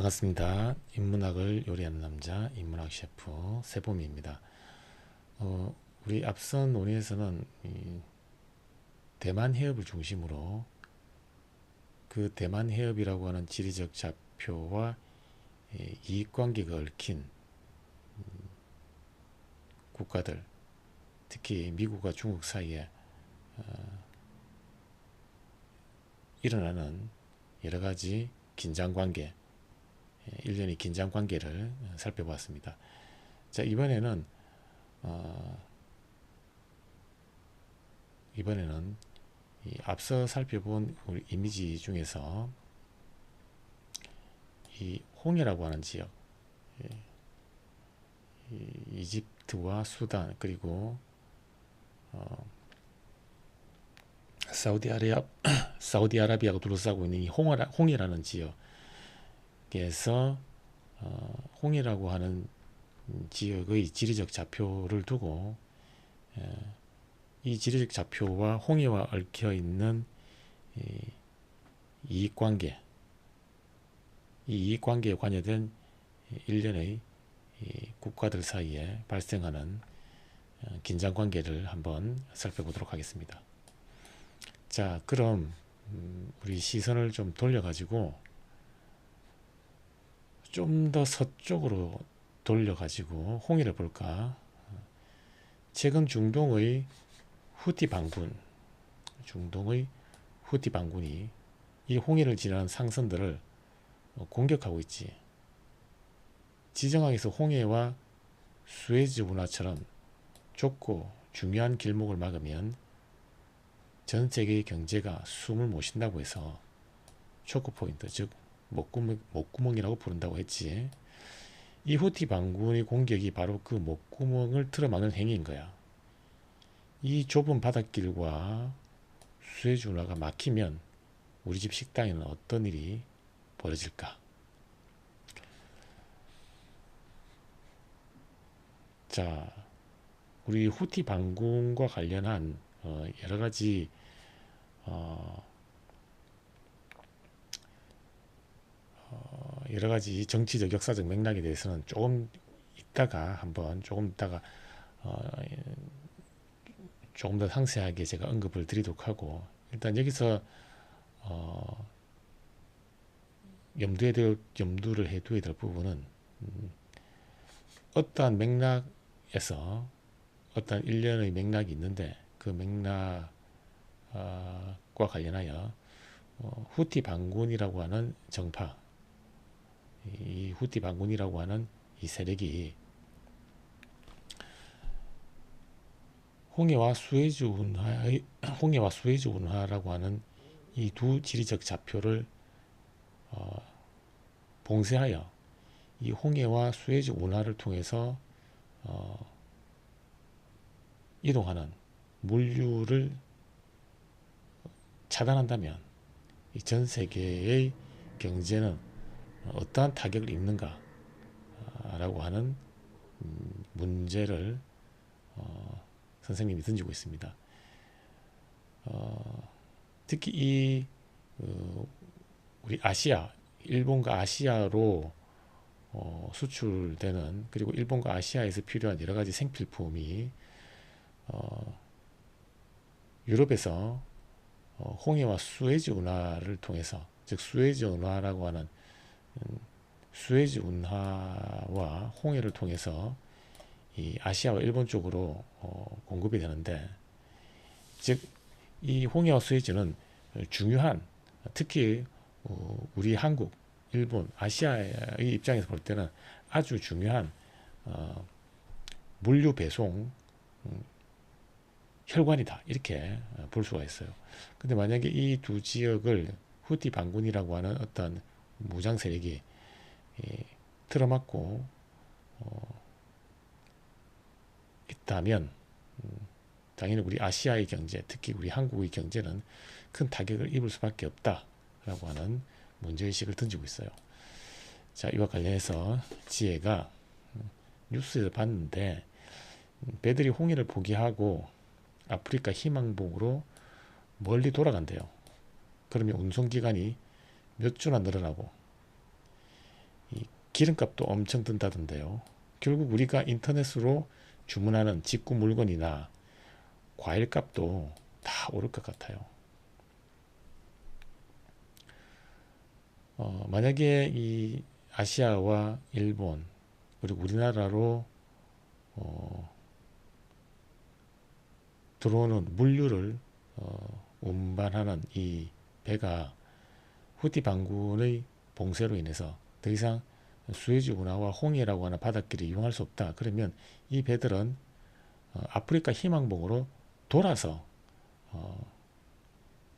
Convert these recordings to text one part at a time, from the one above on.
반갑습니다. 인문학을 요리하는 남자 인문학 셰프 세봄입니다. 우리 앞선 논의에서는 이 대만 해협을 중심으로 그 대만 해협이라고 하는 지리적 좌표와 이익관계가 얽힌 국가들, 특히 미국과 중국 사이에 일어나는 여러 가지 긴장관계, 일련의 긴장관계를 살펴보았습니다. 자, 이번에는 이 앞서 살펴본 우리 이미지 중에서 이 홍해라고 하는 지역, 이집트와 수단 그리고 사우디아라비아가 둘러싸고 있는 이 홍해라는 지역에서 홍해라고 하는 지역의 지리적 좌표를 두고 이 지리적 좌표와 홍해와 얽혀 있는 이익관계, 이 이익관계에 관여된 일련의 국가들 사이에 발생하는 긴장관계를 한번 살펴보도록 하겠습니다. 자, 그럼 우리 시선을 좀 돌려가지고 좀 더 서쪽으로 돌려가지고 홍해를 볼까? 최근 중동의 후티 반군이 이 홍해를 지나는 상선들을 공격하고 있지. 지정학에서 홍해와 수에즈 운하처럼 좁고 중요한 길목을 막으면 전 세계의 경제가 숨을 못 쉰다고 해서 초크포인트, 즉 목구멍이라고 부른다고 했지. 이 후티 반군의 공격이 바로 그 목구멍을 틀어막는 행위인 거야. 이 좁은 바닷길과 수에즈 운하가 막히면 우리 집 식당에는 어떤 일이 벌어질까? 자, 우리 후티 반군과 관련한 여러 가지 정치적 역사적 맥락에 대해서는 조금 이따가 조금 더 상세하게 제가 언급을 드리도록 하고, 일단 여기서 염두를 해둬야 될 부분은 어떠한 맥락에서 어떠한 일련의 맥락이 있는데 그 맥락과 관련하여 후티 반군이라고 하는 정파, 이 후티 반군이라고 하는 이 세력이 홍해와 수에즈 운하라고 하는 이 두 지리적 좌표를 봉쇄하여 이 홍해와 수에즈 운하를 통해서 이동하는 물류를 차단한다면 이 전 세계의 경제는 어떠한 타격을 입는가 라고 하는 문제를 선생님이 던지고 있습니다. 특히 이 우리 아시아, 일본과 아시아로 수출되는, 그리고 일본과 아시아에서 필요한 여러 가지 생필품이 유럽에서 홍해와 수에즈 운하를 통해서, 즉 수에즈 운하라고 하는 수에즈 운하와 홍해를 통해서 이 아시아와 일본 쪽으로 공급이 되는데, 즉 이 홍해와 수에즈는 중요한, 특히 우리 한국, 일본, 아시아의 입장에서 볼 때는 아주 중요한 물류 배송 혈관이다, 이렇게 볼 수가 있어요. 근데 만약에 이 두 지역을 후티 반군이라고 하는 어떤 무장 세력이 틀어막고 있다면 당연히 우리 아시아의 경제, 특히 우리 한국의 경제는 큰 타격을 입을 수밖에 없다라고 하는 문제의식을 던지고 있어요. 자, 이와 관련해서 지혜가 뉴스에서 봤는데, 배들이 홍해를 포기하고 아프리카 희망봉으로 멀리 돌아간대요. 그러면 운송기간이 몇 주나 늘어나고, 기름값도 엄청 든다던데요. 결국 우리가 인터넷으로 주문하는 직구 물건이나 과일값도 다 오를 것 같아요. 만약에 이 아시아와 일본 그리고 우리나라로 들어오는 물류를 운반하는 이 배가 후티 반군의 봉쇄로 인해서 더 이상 수에즈 운하와 홍해라고 하는 바닷길을 이용할 수 없다. 그러면 이 배들은 아프리카 희망봉으로 돌아서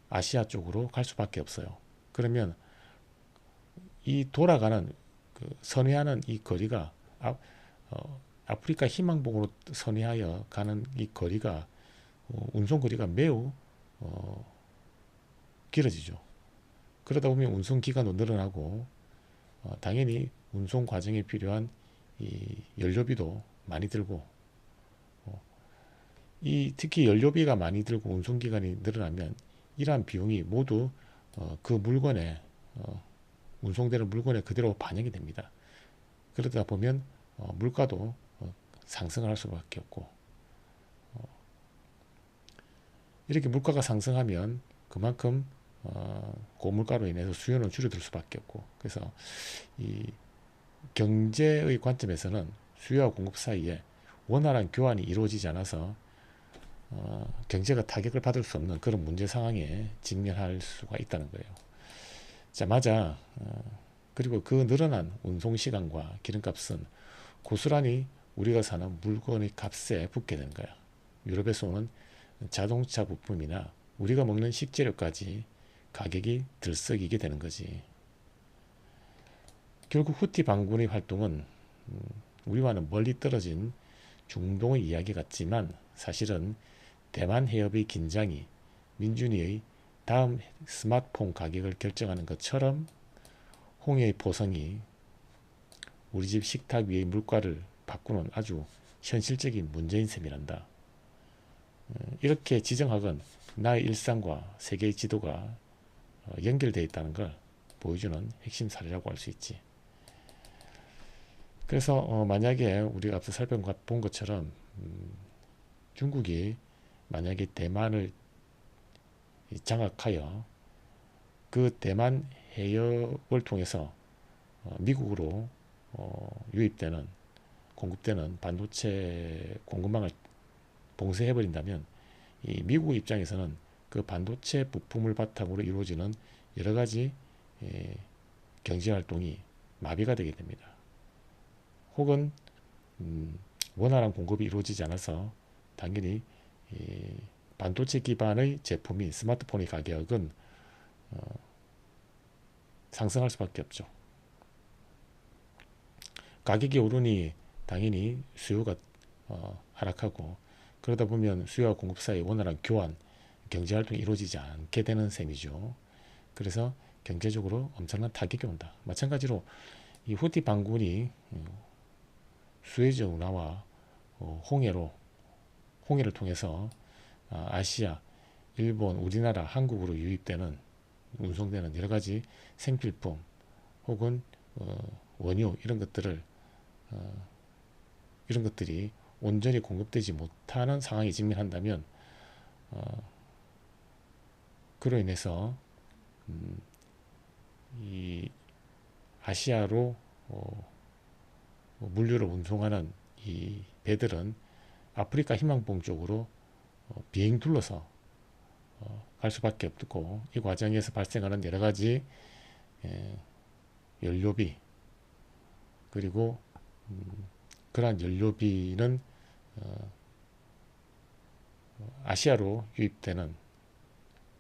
아시아 쪽으로 갈 수밖에 없어요. 그러면 이 돌아가는 선회하는 이 거리가 아프리카 희망봉으로 선회하여 가는 이 거리가 운송 거리가 매우 길어지죠. 그러다 보면 운송 기간도 늘어나고 당연히 운송 과정에 필요한 이 연료비도 많이 들고 특히 연료비가 많이 들고 운송 기간이 늘어나면 이러한 비용이 모두 그 물건에 운송되는 물건에 그대로 반영이 됩니다. 그러다 보면 물가도 상승할 수밖에 없고 이렇게 물가가 상승하면 그만큼 고물가로 인해서 수요는 줄어들 수밖에 없고 그래서 이 경제의 관점에서는 수요와 공급 사이에 원활한 교환이 이루어지지 않아서 경제가 타격을 받을 수 없는 그런 문제 상황에 직면할 수가 있다는 거예요. 자, 맞아. 그리고 그 늘어난 운송 시간과 기름값은 고스란히 우리가 사는 물건의 값에 붙게 되는 거야. 유럽에서 오는 자동차 부품이나 우리가 먹는 식재료까지 가격이 들썩이게 되는 거지. 결국 후티 반군의 활동은 우리와는 멀리 떨어진 중동의 이야기 같지만 사실은 대만 해협의 긴장이 민준이의 다음 스마트폰 가격을 결정하는 것처럼 홍해의 포성이 우리 집 식탁 위의 물가를 바꾸는 아주 현실적인 문제인 셈이란다. 이렇게 지정학은 나의 일상과 세계의 지도가 연결되어 있다는 걸 보여주는 핵심 사례라고 할 수 있지. 그래서 만약에 우리가 앞서 살펴본 것처럼 중국이 만약에 대만을 장악하여 그 대만 해협을 통해서 미국으로 유입되는 공급되는 반도체 공급망을 봉쇄해버린다면 이 미국 입장에서는 그 반도체 부품을 바탕으로 이루어지는 여러 가지 경제활동이 마비가 되게 됩니다. 혹은 원활한 공급이 이루어지지 않아서 당연히 반도체 기반의 제품인 스마트폰의 가격은 상승할 수밖에 없죠. 가격이 오르니 당연히 수요가 하락하고 그러다 보면 수요와 공급 사이의 원활한 교환, 경제활동이 이루어지지 않게 되는 셈이죠. 그래서 경제적으로 엄청난 타격이 온다. 마찬가지로 이 후티 반군이 수에즈 운하와 홍해를 통해서 아시아, 일본, 우리나라, 한국으로 유입되는 운송되는 여러 가지 생필품 혹은 원유 이런 것들이 온전히 공급되지 못하는 상황에 직면한다면 그로 인해서 이 아시아로 물류를 운송하는 이 배들은 아프리카 희망봉 쪽으로 비행 둘러서 갈 수밖에 없고 이 과정에서 발생하는 여러 가지 연료비 그리고 그러한 연료비는 아시아로 유입되는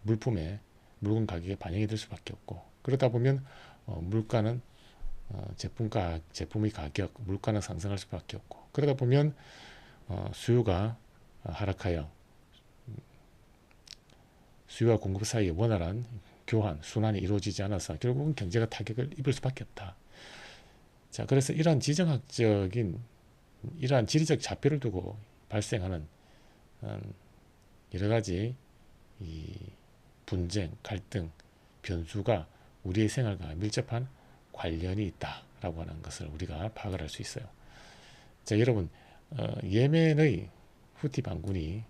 물건 가격에 반영이 될 수밖에 없고 그러다 보면 물가는 제품의 가격, 물가는 상승할 수밖에 없고 그러다 보면 수요가 하락하여 수요와 공급 사이에 원활한 교환, 순환이 이루어지지 않아서 결국은 경제가 타격을 입을 수밖에 없다. 자, 그래서 이러한 지정학적인 이러한 지리적 좌표를 두고 발생하는 여러 가지 이 분쟁, 갈등, 변수가 우리의 생활과 밀접한 관련이 있다라고 하는 것을 우리가 파악을 할 수 있어요. 자, 여러분, 예멘의 후티 반군이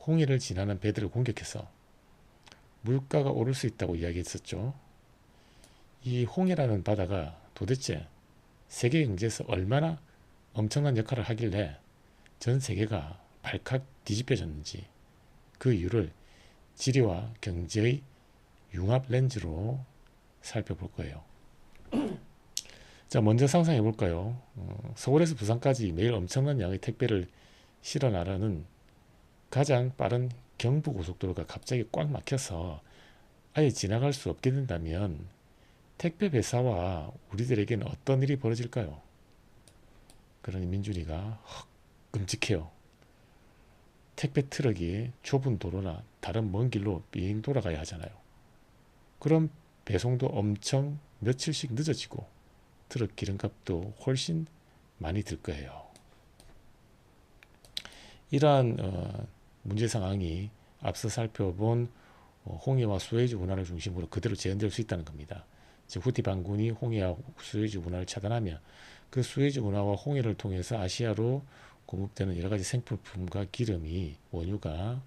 홍해를 지나는 배들을 공격해서 물가가 오를 수 있다고 이야기했었죠. 이 홍해라는 바다가 도대체 세계 경제에서 얼마나 엄청난 역할을 하길래 전 세계가 발칵 뒤집혀졌는지 그 이유를 지리와 경제의 융합 렌즈로 살펴볼 거예요. 자, 먼저 상상해 볼까요? 서울에서 부산까지 매일 엄청난 양의 택배를 실어 나르는 가장 빠른 경부고속도로가 갑자기 꽉 막혀서 아예 지나갈 수 없게 된다면 택배 배사와 우리들에게는 어떤 일이 벌어질까요? 그러니 민준이가 끔찍해요. 택배 트럭이 좁은 도로나 다른 먼 길로 삥 돌아가야 하잖아요. 그럼 배송도 엄청 며칠씩 늦어지고 트럭 기름값도 훨씬 많이 들 거예요. 이러한 문제 상황이 앞서 살펴본 홍해와 수에즈 운하를 중심으로 그대로 재현될 수 있다는 겁니다. 즉 후티 반군이 홍해와 수에즈 운하를 차단하면 그 수에즈 운하와 홍해를 통해서 아시아로 공급되는 여러 가지 생필품과 기름이 원유가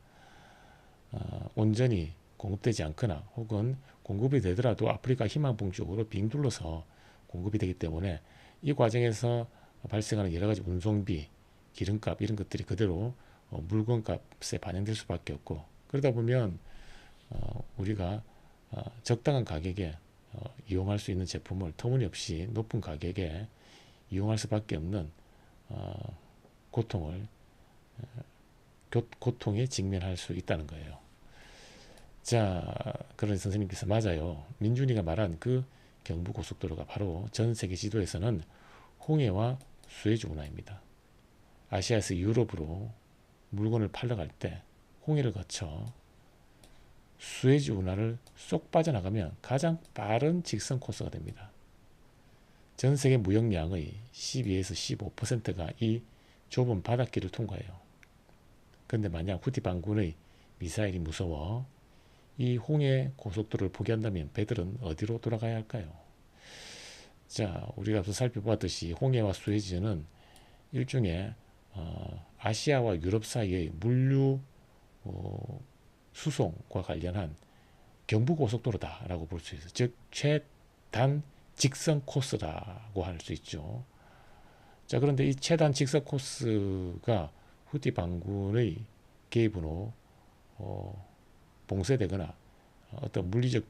온전히 공급되지 않거나 혹은 공급이 되더라도 아프리카 희망봉 쪽으로 빙 둘러서 공급이 되기 때문에 이 과정에서 발생하는 여러 가지 운송비, 기름값 이런 것들이 그대로 물건값에 반영될 수밖에 없고 그러다 보면 우리가 적당한 가격에 이용할 수 있는 제품을 터무니없이 높은 가격에 이용할 수밖에 없는 고통에 직면할 수 있다는 거예요. 자, 그런 선생님께서 맞아요. 민준이가 말한 그 경부고속도로가 바로 전 세계 지도에서는 홍해와 수에즈 운하입니다. 아시아에서 유럽으로 물건을 팔러 갈 때 홍해를 거쳐 수에즈 운하를 쏙 빠져나가면 가장 빠른 직선 코스가 됩니다. 전 세계 무역량의 12에서 15%가 이 좁은 바닷길을 통과해요. 그런데 만약 후티 반군의 미사일이 무서워 이 홍해 고속도로를 포기한다면 배들은 어디로 돌아가야 할까요? 자, 우리가 앞서 살펴보았듯이 홍해와 수에즈는 일종의 아시아와 유럽 사이의 물류 수송과 관련한 경부고속도로다라고 볼 수 있어요. 즉 최단 직선 코스라고 할 수 있죠. 자, 그런데 이 최단 직선 코스가 후티 반군의 개입으로 봉쇄되거나 어떤 물리적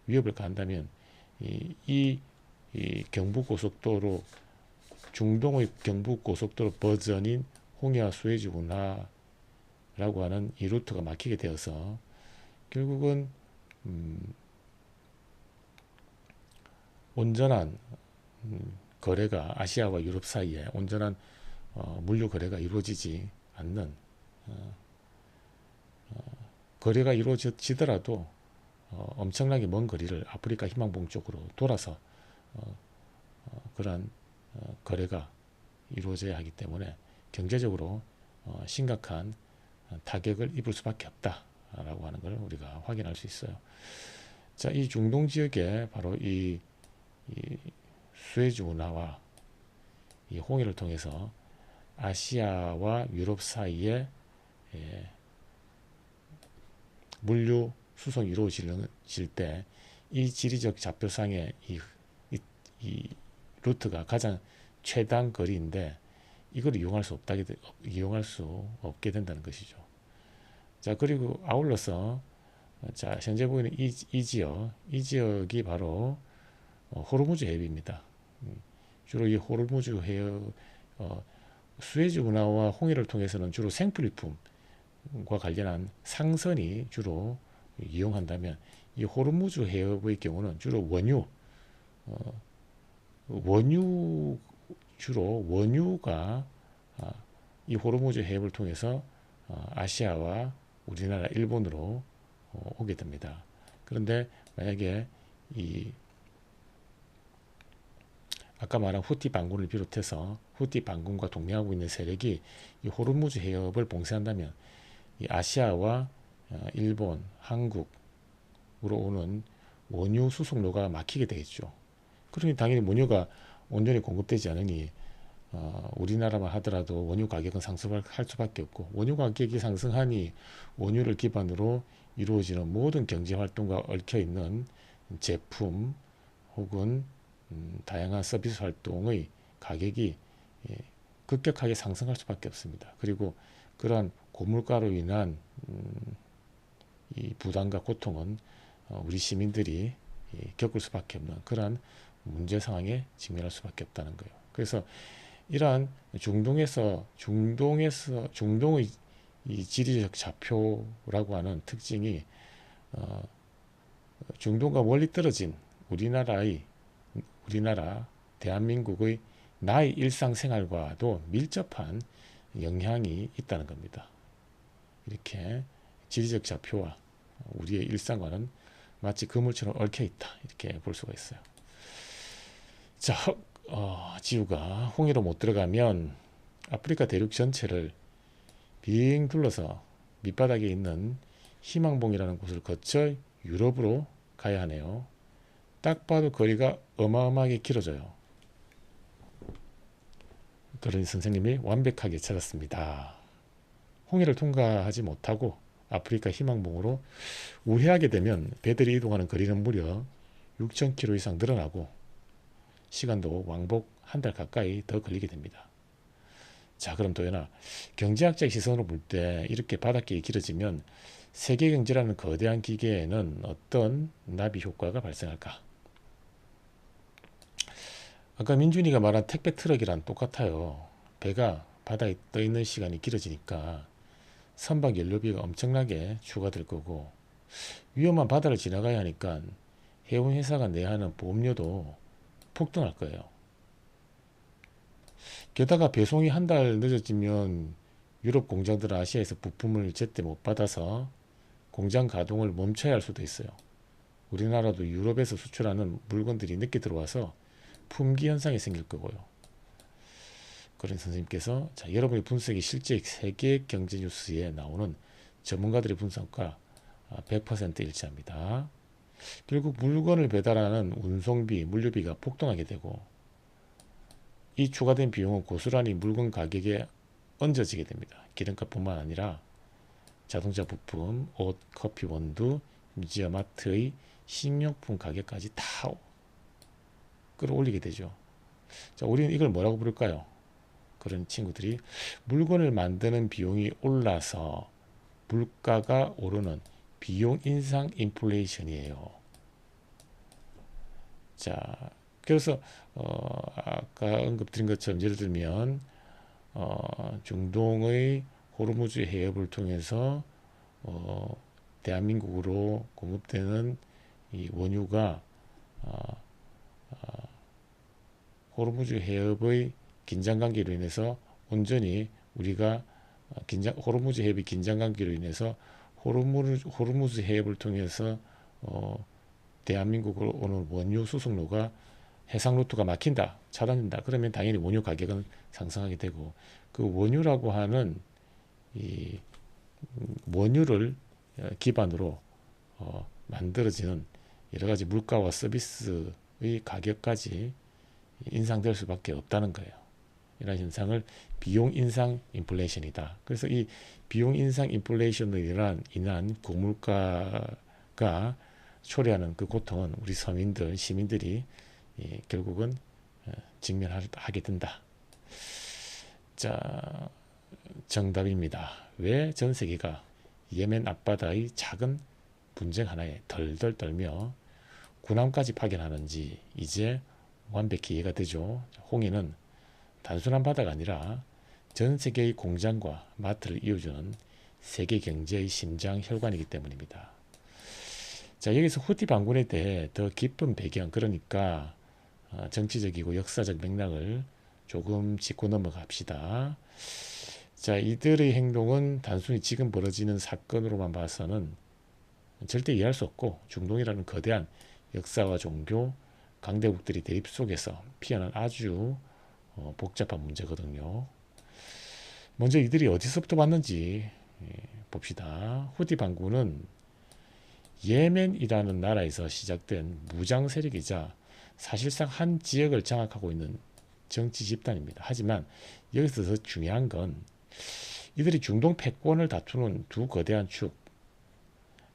위협을 가한다면 이 경부고속도로 중동의 경부고속도로 버전인 홍해와 수에즈 운하라고 하는 이 루트가 막히게 되어서 결국은 온전한 거래가 아시아와 유럽 사이에 온전한 물류 거래가 이루어지지 않는 거래가 이루어지더라도 엄청나게 먼 거리를 아프리카 희망봉 쪽으로 돌아서 그러한 거래가 이루어져야 하기 때문에 경제적으로 심각한 타격을 입을 수밖에 없다라고 하는 걸 우리가 확인할 수 있어요. 자, 이 중동 지역에 바로 이 수에즈 운하와 이 홍해를 통해서 아시아와 유럽 사이에 물류 수송이 이루어질 때 이 지리적 좌표상의 이 루트가 가장 최단 거리인데 이걸 이용할 수 없게 된다는 것이죠. 자, 그리고 아울러서 자, 현재 보이는 이 지역이 바로 호르무즈 해협입니다. 주로 이 호르무즈 해협 수에즈 운하와 홍해를 통해서는 주로 생필품과 관련한 상선이 주로 이용한다면 이 호르무즈 해협의 경우는 주로 주로 원유가 이 호르무즈 해협을 통해서 아시아와 우리나라, 일본으로 오게 됩니다. 그런데 만약에 아까 말한 후티 반군을 비롯해서 후티 반군과 동맹하고 있는 세력이 이 호르무즈 해협을 봉쇄한다면 이 아시아와 일본, 한국으로 오는 원유 수송로가 막히게 되겠죠. 그러니 당연히 원유가 온전히 공급되지 않으니 우리나라만 하더라도 원유 가격은 상승할 수밖에 없고, 원유 가격이 상승하니 원유를 기반으로 이루어지는 모든 경제 활동과 얽혀 있는 제품 혹은 다양한 서비스 활동의 가격이 급격하게 상승할 수밖에 없습니다. 그리고 그러한 고물가로 인한 이 부담과 고통은 우리 시민들이 겪을 수밖에 없는 그러한 문제 상황에 직면할 수밖에 없다는 거예요. 그래서 이러한 중동의 이 지리적 좌표라고 하는 특징이 중동과 멀리 떨어진 우리나라 대한민국의 나의 일상생활과도 밀접한 영향이 있다는 겁니다. 이렇게 지리적 좌표와 우리의 일상과는 마치 그물처럼 얽혀 있다, 이렇게 볼 수가 있어요. 자, 지구가 홍해로 못 들어가면 아프리카 대륙 전체를 빙 둘러서 밑바닥에 있는 희망봉이라는 곳을 거쳐 유럽으로 가야 하네요. 딱 봐도 거리가 어마어마하게 길어져요. 그러니 선생님이 완벽하게 찾았습니다. 홍해를 통과하지 못하고 아프리카 희망봉으로 우회하게 되면 배들이 이동하는 거리는 무려 6,000km 이상 늘어나고 시간도 왕복 한 달 가까이 더 걸리게 됩니다. 자, 그럼 도연아, 경제학적 시선으로 볼 때 이렇게 바닷길이 길어지면 세계 경제라는 거대한 기계에는 어떤 나비 효과가 발생할까? 아까 민준이가 말한 택배 트럭이랑 똑같아요. 배가 바다에 떠 있는 시간이 길어지니까 선박 연료비가 엄청나게 추가될 거고, 위험한 바다를 지나가야 하니까 해운 회사가 내야 하는 보험료도 폭등할 거예요. 게다가 배송이 한 달 늦어지면 유럽 공장들은 아시아에서 부품을 제때 못 받아서 공장 가동을 멈춰야 할 수도 있어요. 우리나라도 유럽에서 수출하는 물건들이 늦게 들어와서 품귀 현상이 생길 거고요. 그런 선생님께서, 자, 여러분의 분석이 실제 세계 경제 뉴스에 나오는 전문가들의 분석과 100% 일치합니다. 결국 물건을 배달하는 운송비, 물류비가 폭등하게 되고, 이 추가된 비용은 고스란히 물건 가격에 얹어지게 됩니다. 기름값뿐만 아니라 자동차 부품, 옷, 커피, 원두, 유지와 마트의 식료품 가격까지 다 끌어올리게 되죠. 자, 우리는 이걸 뭐라고 부를까요? 그런 친구들이 물건을 만드는 비용이 올라서 물가가 오르는 비용 인상 인플레이션이에요. 자, 그래서 아까 언급드린 것처럼 예를 들면 중동의 호르무즈 해협을 통해서 대한민국으로 공급되는 이 원유가 호르무즈 해협의 긴장관계로 인해서 온전히 우리가 호르무즈 해협의 긴장관계로 인해서 호르무즈 해협을 통해서 대한민국으로 오는 원유 수송로가 해상 루트가 막힌다, 차단된다. 그러면 당연히 원유 가격은 상승하게 되고, 그 원유라고 하는 이 원유를 기반으로 만들어지는 여러 가지 물가와 서비스의 가격까지 인상될 수밖에 없다는 거예요. 이런 현상을 비용 인상 인플레이션이다. 그래서 이 비용 인상 인플레이션으로 인한 고물가가 초래하는 그 고통은 우리 서민들, 시민들이 결국은 직면하게 된다. 자, 정답입니다. 왜 전 세계가 예멘 앞바다의 작은 분쟁 하나에 덜덜 떨며 군함까지 파견하는지 이제 완벽히 이해가 되죠. 홍해는 단순한 바다가 아니라 전 세계의 공장과 마트를 이어주는 세계 경제의 심장 혈관이기 때문입니다. 자, 여기서 후티 반군에 대해 더 깊은 배경, 그러니까 정치적이고 역사적 맥락을 조금 짚고 넘어갑시다. 자, 이들의 행동은 단순히 지금 벌어지는 사건으로만 봐서는 절대 이해할 수 없고, 중동이라는 거대한 역사와 종교, 강대국들이 대립 속에서 피어난 아주 복잡한 문제거든요. 먼저 이들이 어디서부터 왔는지 봅시다. 후티 반군은 예멘이라는 나라에서 시작된 무장 세력이자 사실상 한 지역을 장악하고 있는 정치 집단입니다. 하지만 여기서 더 중요한 건 이들이 중동 패권을 다투는 두 거대한 축,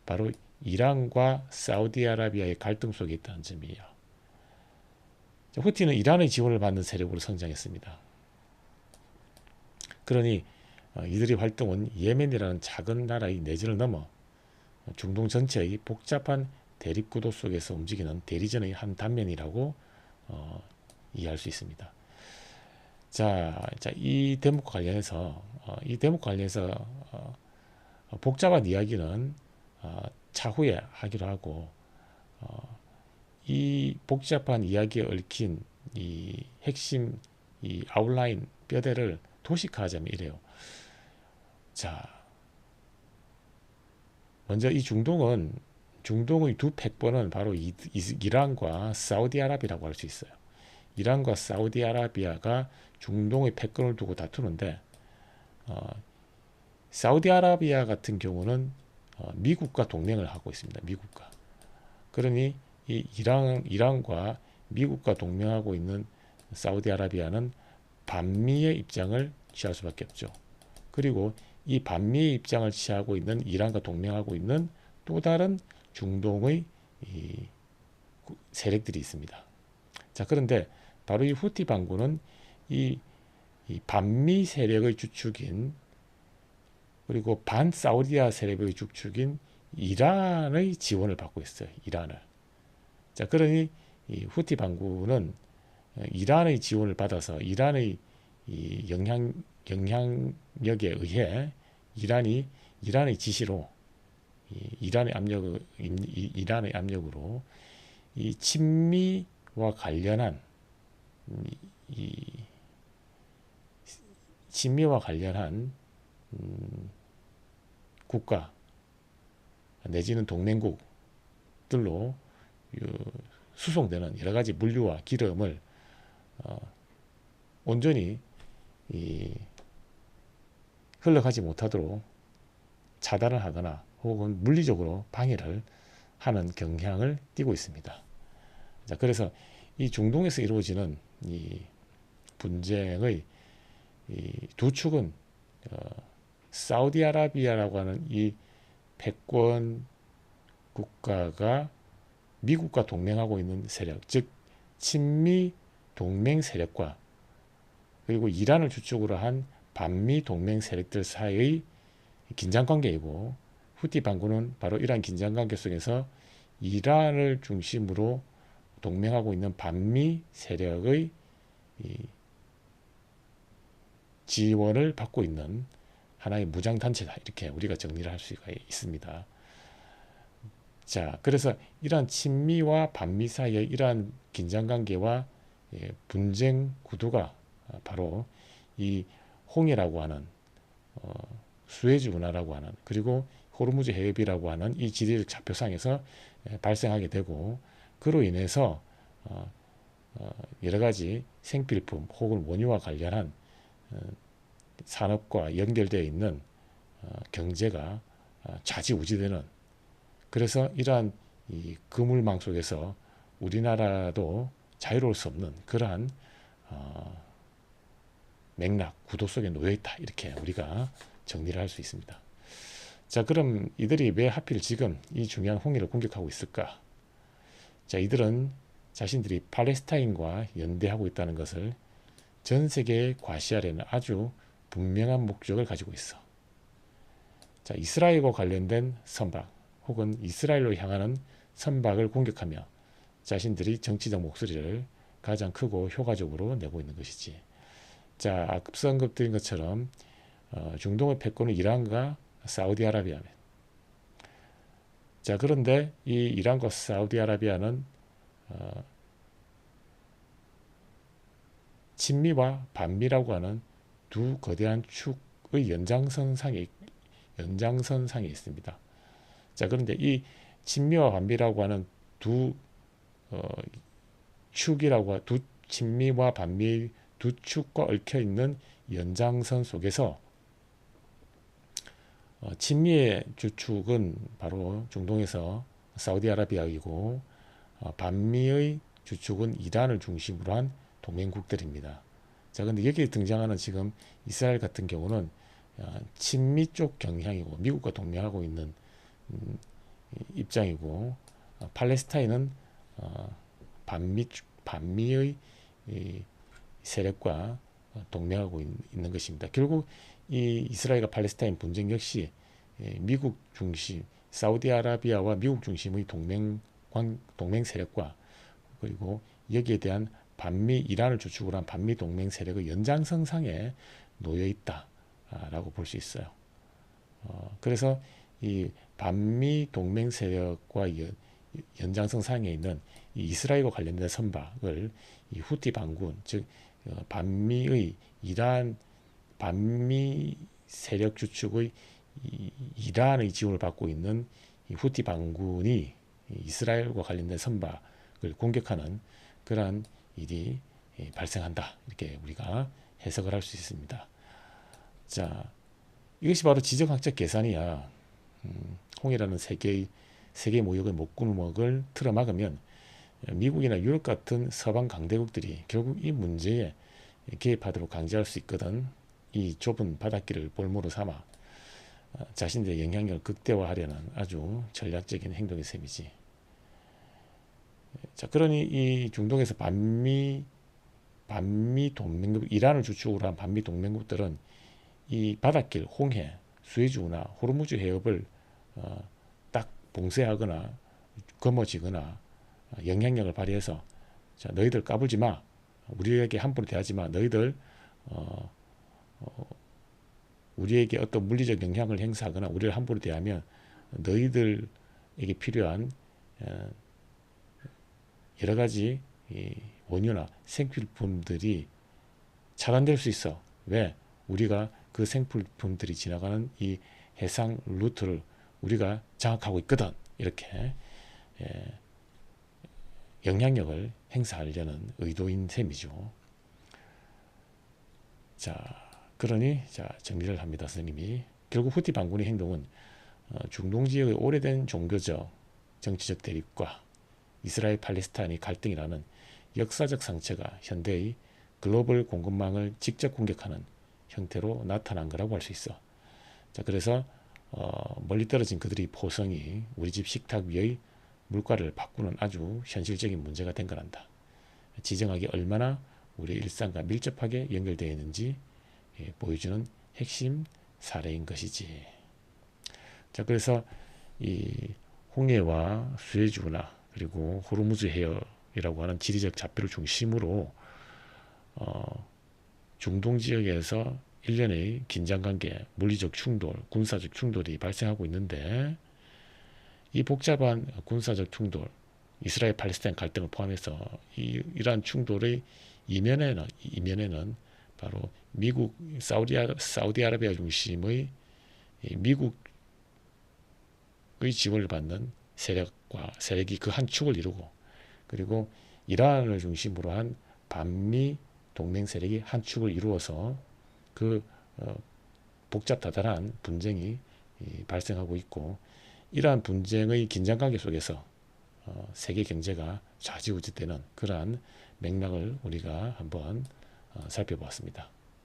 바로 이란과 사우디아라비아의 갈등 속에 있다는 점이에요. 후티는 이란의 지원을 받는 세력으로 성장했습니다. 그러니 이들의 활동은 예멘이라는 작은 나라의 내전을 넘어 중동 전체의 복잡한 대립구도 속에서 움직이는 대리전의 한 단면이라고 이해할 수 있습니다. 자, 이 대목과 관련해서 복잡한 이야기는 차후에 하기로 하고 이 복잡한 이야기에 얽힌 이 핵심 이 아웃라인 뼈대를 도식화하자면 이래요. 자, 먼저 이 중동의 두 패권은 바로 이란과 사우디아라비아라고 할 수 있어요. 이란과 사우디아라비아가 중동의 패권을 두고 다투는데 사우디아라비아 같은 경우는 미국과 동맹을 하고 있습니다. 미국과. 그러니 이 이란과 미국과 동맹하고 있는 사우디아라비아는 반미의 입장을 취할 수밖에 없죠. 그리고 이 반미의 입장을 취하고 있는 이란과 동맹하고 있는 또 다른 중동의 이 세력들이 있습니다. 자, 그런데 바로 이 후티 반군은 이 반미 세력의 주축인 그리고 반사우디아 세력의 주축인 이란의 지원을 받고 있어요. 이란을. 자, 그러니 이 후티 반군은 이란의 지원을 받아서 이란의 이 영향력에 의해 이란의 지시로 이란의 압력으로 이 친미와 관련한 이 친미와 관련한 국가 내지는 동맹국들로 수송되는 여러 가지 물류와 기름을 온전히 흘러가지 못하도록 차단을 하거나 혹은 물리적으로 방해를 하는 경향을 띠고 있습니다. 자, 그래서 이 중동에서 이루어지는 이 분쟁의 이 두 축은 사우디아라비아라고 하는 이 패권 국가가 미국과 동맹하고 있는 세력, 즉 친미 동맹 세력과 그리고 이란을 주축으로 한 반미 동맹 세력들 사이의 긴장관계이고 후티 반군은 바로 이러한 긴장관계 속에서 이란을 중심으로 동맹하고 있는 반미 세력의 지원을 받고 있는 하나의 무장단체다. 이렇게 우리가 정리를 할 수가 있습니다. 자, 그래서 이러한 친미와 반미 사이의 이러한 긴장관계와 분쟁 구도가 바로 이 홍해라고 하는 수에즈 운하라고 하는 그리고 호르무즈 해협이라고 하는 이 지리적 좌표상에서 발생하게 되고 그로 인해서 여러 가지 생필품 혹은 원유와 관련한 산업과 연결되어 있는 경제가 좌지우지되는 그래서 이러한 이 그물망 속에서 우리나라도 자유로울 수 없는 그러한 맥락, 구도 속에 놓여 있다. 이렇게 우리가 정리를 할 수 있습니다. 자, 그럼 이들이 왜 하필 지금 이 중요한 홍해를 공격하고 있을까? 자, 이들은 자신들이 팔레스타인과 연대하고 있다는 것을 전 세계에 과시하려는 아주 분명한 목적을 가지고 있어. 자, 이스라엘과 관련된 선박 혹은 이스라엘로 향하는 선박을 공격하며 자신들이 정치적 목소리를 가장 크고 효과적으로 내고 있는 것이지. 자, 앞서 언급드린 것처럼 중동의 패권은 이란과 사우디아라비아입니다. 자, 그런데 이 이란과 사우디아라비아는 친미와 반미라고 하는 두 거대한 축의 연장선상에 있습니다. 자, 그런데 이 친미와 반미라고 하는 두 친미와 반미 두 축과 얽혀 있는 연장선 속에서 친미의 주축은 바로 중동에서 사우디아라비아이고 반미의 주축은 이란을 중심으로 한 동맹국들입니다. 자, 근데 여기에 등장하는 지금 이스라엘 같은 경우는 친미 쪽 경향이고 미국과 동맹하고 있는 입장이고, 팔레스타인은 반미의 세력과 동맹하고 있는 것입니다. 결국 이 이스라엘과 팔레스타인 분쟁 역시 미국 중심, 사우디아라비아와 미국 중심의 동맹 세력과, 그리고 여기에 대한 반미 이란을 주축으로 한 반미 동맹 세력의 연장선상에 놓여 있다라고 볼 수 있어요. 그래서 이 반미 동맹 세력과 연장선상에 있는 이 이스라엘과 관련된 선박을 이 후티 반군, 즉 반미의 반미 세력 주축의 이란의 지원을 받고 있는 이 후티 반군이 이스라엘과 관련된 선박을 공격하는 그러한 일이 발생한다, 이렇게 우리가 해석을 할 수 있습니다. 자, 이것이 바로 지정학적 계산이야. 홍해라는 세계 무역의 목구멍을 틀어막으면 미국이나 유럽 같은 서방 강대국들이 결국 이 문제에 개입하도록 강제할 수 있거든. 이 좁은 바닷길을 볼모로 삼아 자신들의 영향력을 극대화하려는 아주 전략적인 행동의 셈이지. 자, 그러니 이 중동에서 반미 동맹국, 이란을 주축으로 한 반미 동맹국들은 이 바닷길, 홍해, 수에즈우나 호르무즈 해협을 딱 봉쇄하거나 거머쥐거나 영향력을 발휘해서, 자, 너희들 까불지 마, 우리에게 함부로 대하지 마, 너희들 우리에게 어떤 물리적 영향을 행사하거나 우리를 함부로 대하면 너희들에게 필요한 여러 가지 원유나 생필품들이 차단될 수 있어. 왜? 우리가 그 생필품들이 지나가는 이 해상 루트를 우리가 장악하고 있거든. 이렇게 영향력을 행사하려는 의도인 셈이죠. 자, 그러니 정리를 합니다. 선생님이 결국 후티 반군의 행동은 중동 지역의 오래된 종교적, 정치적 대립과 이스라엘 팔레스타인의 갈등이라는 역사적 상처가 현대의 글로벌 공급망을 직접 공격하는 형태로 나타난 거라고 할 수 있어. 자, 그래서 멀리 떨어진 그들의 포성이 우리 집 식탁 위의 물가를 바꾸는 아주 현실적인 문제가 된 거란다. 지정학이 얼마나 우리 일상과 밀접하게 연결되어 있는지 보여주는 핵심 사례인 것이지. 자, 그래서 이 홍해와 수에즈나 그리고 호르무즈 해협이라고 하는 지리적 좌표를 중심으로 중동 지역에서 일련의 긴장관계, 물리적 충돌, 군사적 충돌이 발생하고 있는데, 이 복잡한 군사적 충돌, 이스라엘 팔레스타인 갈등을 포함해서 이러한 충돌의 이면에는 바로 미국, 사우디아라비아 중심의 미국의 지원을 받는 세력이 그 한 축을 이루고, 그리고 이란을 중심으로 한 반미 동맹 세력이 한 축을 이루어서 그 복잡다단한 분쟁이 발생하고 있고, 이러한 분쟁의 긴장관계 속에서 세계 경제가 좌지우지되는 그러한 맥락을 우리가 한번 살펴보았습니다.